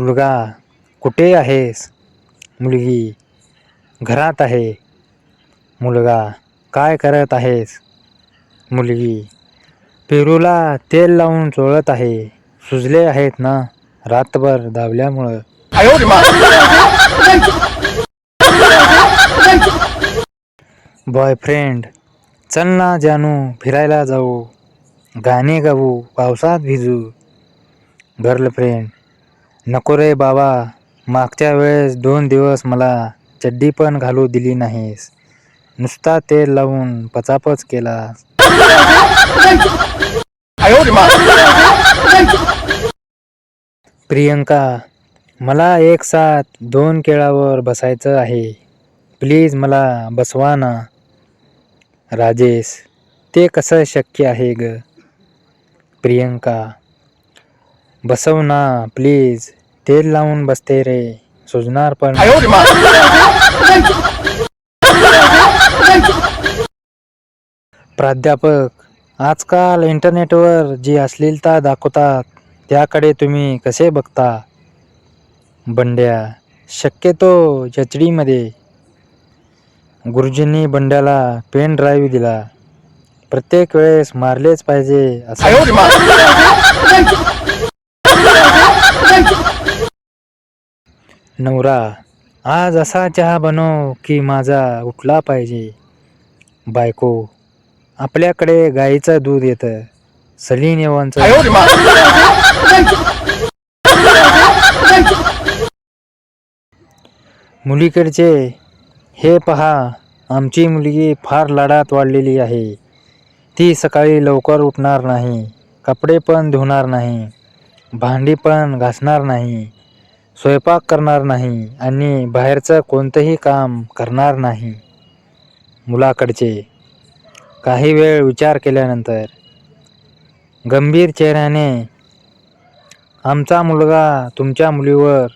मुलगा कुठे आहेस? मुलगी घरात आहे. मुलगा काय करत आहेस? मुलगी पेरूला तेल लावून चोळत आहे. सुजले आहेत ना रातभर धावल्यामुळं. बॉयफ्रेंड चल ना जानू फिरायला जाऊ. गाणे गाऊ पावसात भिजू. गर्लफ्रेंड नको रे बाबा, मागच्या वेळेस 2 दिवस मला चड्डी पण घालू दिली नाहीस. नुसता तेल लावून पचापच केलास. प्रियंका मला एक साथ 2 केळावर बसायचं आहे. प्लीज मला बसवा ना. राजेश ते कसं शक्य आहे ग? प्रियंका बसव ना प्लीज. तेल लावून बसते रे, सुजणार पण. प्राध्यापक आजकाल इंटरनेटवर जी अश्लीलता दाखवतात त्याकडे तुम्ही कसे बघता? बंड्या शक्यतो HD मध्ये. गुरुजींनी बंड्याला पेन ड्राईव्ह दिला. प्रत्येक वेळेस मारलेच पाहिजे असं. नवरा आज असा चहा बनव की माझा उठला पाहिजे. बायको आपल्याकडे गाईचं दूध येतं. सलीन येवांचं. मुलीकडचे हे पहा, आमची मुलगी फार लाडात वाढलेली आहे. ती सकाळी लवकर उठणार नाही, कपडे पण धुणार नाही, भांडी पण घासणार नाही, स्वयंपाक करणार नाही आणि बाहेरचं कोणतंही काम करणार नाही. मुलाकडचे काही वेळ विचार केल्यानंतर गंभीर चेहऱ्याने, आमचा मुलगा तुमच्या मुलीवर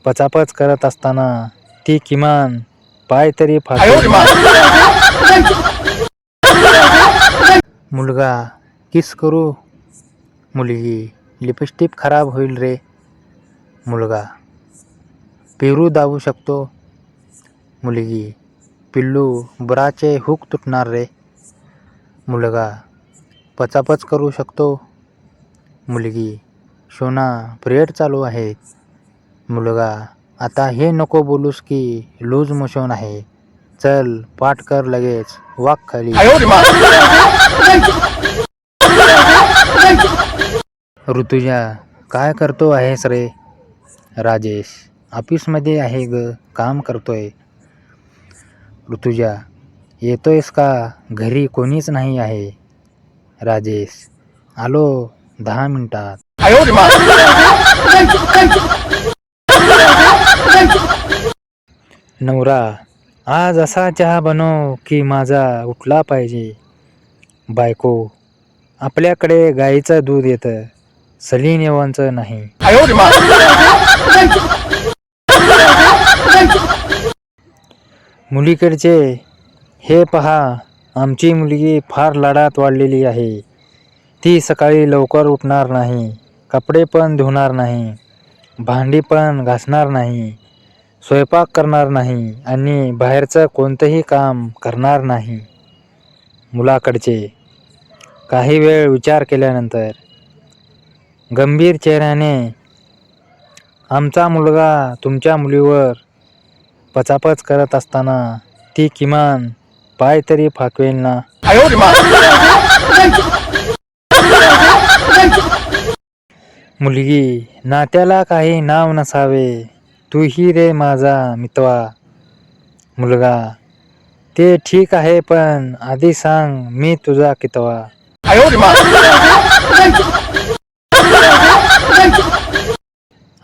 पचापच करत असताना ती किमान पाय तरी फासेल. मुलगा किस करू? मुलगी लिपस्टिक खराब होईल रे. मुलगा पेरू दाबू शकतो. मुलगी पिल्लू ब्राचे हुक तुटणार रे. मुलगा पचापच करू शकतो. मुलगी शोना पिरियड चालू आहे. मुलगा आता हे नको बोलूस की लूज मोशन आहे. चल पाठ कर लगेच, वाक खाली. ऋतुजा काय करतो आहेस रे? राजेश ऑफिसमध्ये आहे ग, काम करतोय. ऋतुजा येतोयस का? घरी कोणीच नाही आहे. राजेश आलो 10 मिनिटात. नवरा आज असा चहा बनव की माझा उठला पाहिजे. बायको आपल्याकडे गाईचं दूध येतं. सलीन येवांचं नाही. मुलीकडचे हे पहा, आमची मुलगी फार लाडात वाढलेली आहे. ती सकाळी लवकर उठणार नाही, कपडे पण धुणार नाही, भांडी पण घासणार नाही, स्वयंपाक करणार नाही आणि बाहेरचं कोणतंही काम करणार नाही. मुलाकडचे काही वेळ विचार केल्यानंतर गंभीर चेहऱ्याने, आमचा मुलगा तुमच्या मुलीवर पचापच करत असताना ती किमान पाय तरी फाकवेल ना. मुलगी नात्याला काही नाव नसावे, तूही रे माझा मितवा. मुलगा ते ठीक आहे पण आधी सांग मी तुझा कितवा.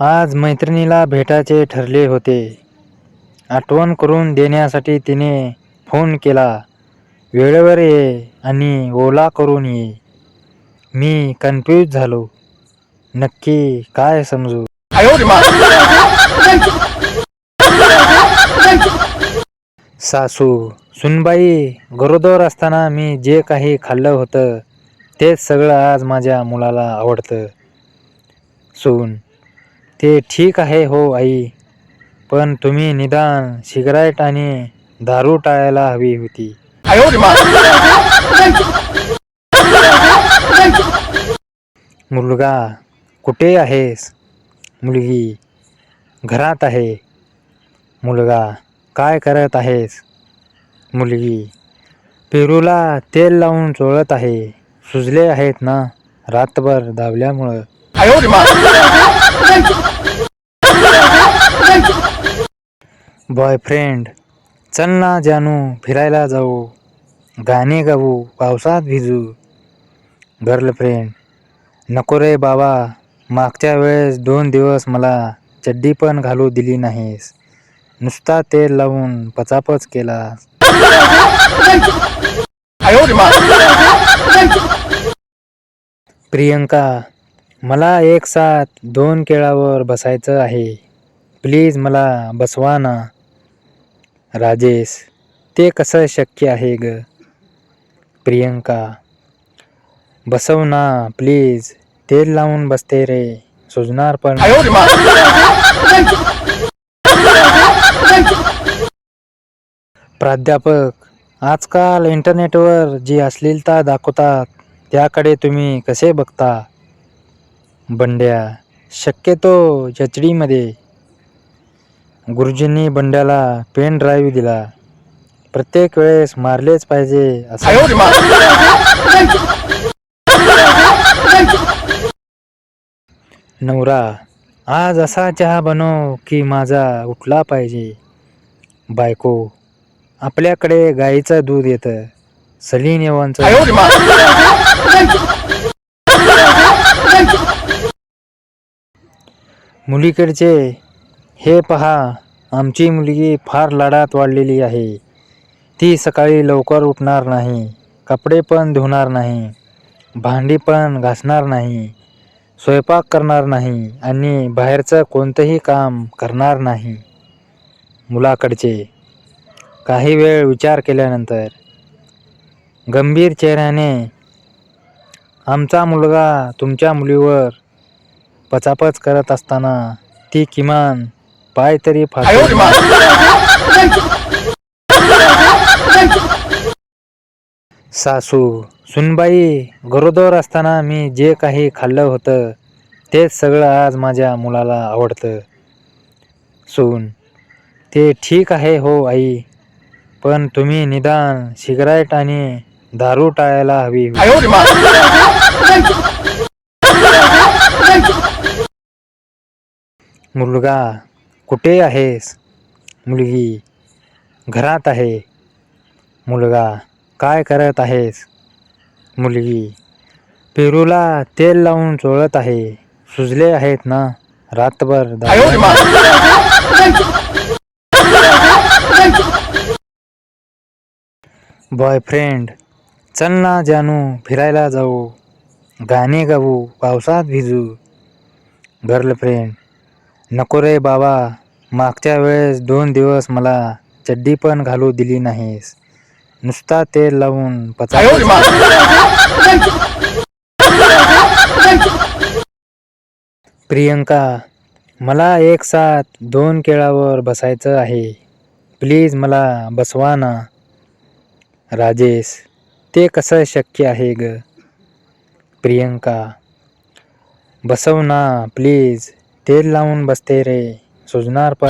आज मैत्रिणीला भेटायचे ठरले होते. आठवण करून देण्यासाठी तिने फोन केला. वेळेवर ये आणि ओला करून ये. मी कन्फ्यूज झालो. नक्की काय समजू? सासू सुनबाई गरोदर असताना मी जे काही खाल्लं होतं तेच सगळं आज माझ्या मुलाला आवडतं. सून ते ठीक आहे हो आई, पण तुम्ही निदान सिगारेट आणि दारू टाळायला हवी होती. मुलगा, कुठे आहेस? मुलगी, घरात आहे. मुलगा, काय करत आहेस? मुलगी, पेरूला तेल लावून चोळत आहे. सुजले आहेत ना रातभर धावल्यामुळं. बॉयफ्रेंड, चल ना जानू फिरायला जाऊ, गाणे गाऊ, पावसात भिजू. गर्लफ्रेंड, नको रे बाबा, मागच्या वेळेस 2 दिवस मला चड्डी पण घालू दिली नाहीस, नुसता तेल लावून पचापच केलास. प्रियंका, मला एक साथ 2 केळावर बसायचं आहे, प्लीज मला बसवा ना. राजेश, ते कसं शक्य आहे ग? प्रियंका, बसव ना प्लीज, तेल लावून बसते रे, सुजणार पण. प्राध्यापक, आजकाल इंटरनेटवर जी अश्लीलता दाखवतात त्याकडे तुम्ही कसे बघता? बंड्या, शक्यतो HD मध्ये. गुरुजींनी बंड्याला पेन ड्राईव्ह दिला, प्रत्येक वेळेस मारलेच पाहिजे असं. नवरा, आज असा चहा बनव की माझा उठला पाहिजे. बायको, आपल्याकडे गाईचं दूध येतं, सलीन येवांचं. मुलीकडचे, हे पहा, आमची मुलगी फार लाडात वाढलेली आहे. ती सकाळी लवकर उठणार नाही, कपडे पण धुणार नाही, भांडी पण घासणार नाही, स्वयंपाक करणार नाही आणि बाहेरचं कोणतंही काम करणार नाही. मुलाकडचे, काही वेळ विचार केल्यानंतर गंभीर चेहऱ्याने, आमचा मुलगा तुमच्या मुलीवर पचापच करत असताना ती किमान पाय तरी फासेल. सासू, सुनबाई, गरोदर असताना मी जे काही खाल्लं होतं तेच सगळं आज माझ्या मुलाला आवडतं. सून, ते ठीक आहे हो आई, पण तुम्ही निदान सिगारेट आणि दारू टाळायला हवी. मुलगा, कुठे आहेस? मुलगी, घरात आहे. मुलगा, काय करत आहेस? मुलगी, पेरूला तेल लावून चोळत आहे. सुजले आहेत ना रातभर बॉयफ्रेंड, चल ना जानू फिरायला जाऊ, गाणे गाऊ, पावसात भिजू. गर्लफ्रेंड, नको रे बाबा, मागच्या वेळेस 2 दिवस मला चड्डी पण घालू दिली नाहीस, नुसता तेल लावून पचापच. प्रियंका, मला एक साथ 2 केळावर बसायचं आहे, प्लीज मला बसवा ना. राजेश, ते कसं शक्य आहे ग? प्रियंका, बसव ना प्लीज, तेल लावून बसते रे, सुजणार पण.